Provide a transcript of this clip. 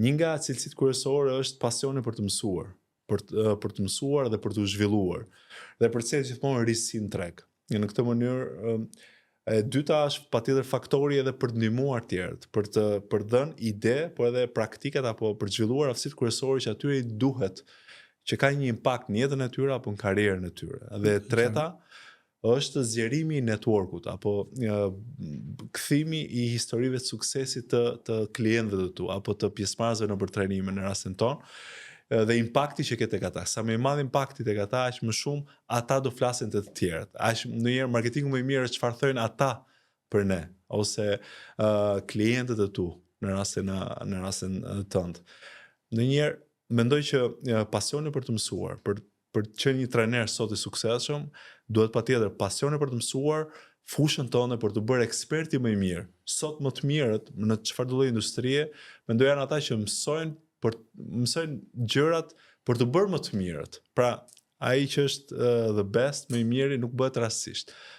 Një nga cilësitë kryesore është pasioni për të mësuar, për të mësuar dhe për të zhvilluar. Dhe përcjell gjithmonë risinë treg. Në këtë mënyrë e dyta është patjetër faktori edhe për të ndihmuar tjerët, për dhënë ide, po edhe praktikat apo për të zhvilluar aftësitë kryesore që atyre i duhet, që ka një impakt në jetën e tyre apo në karrierën e tyre. Dhe e treta është zgjerimi i networkut apo kthimi i historive të suksesit të klientëve të tu apo të pjesëmarrësve nëpër trajnime në rastin ton. Dhe impakti që ke tek ata. Sa më i madh impakti tek ata, aq më shumë ata do flasin te të tjerët. Aq ndonjëherë marketingu më i mirë është çfarë thojnë ata për ne ose klientët e tu në rastin tënd. Ndonjëherë mendoj që pasioni për të mësuar, për të qenë një trajner sot i suksesshëm, duhet patjetër pasioni për të mësuar, fushën tonë për të bërë eksperti më i mirë. Sot më të mirët në çfarëdo lloj industrie, mendoj janë ata që mësojnë gjërat për të bërë më të mirët. Pra, ai që është the best, më i miri nuk bëhet rastësisht.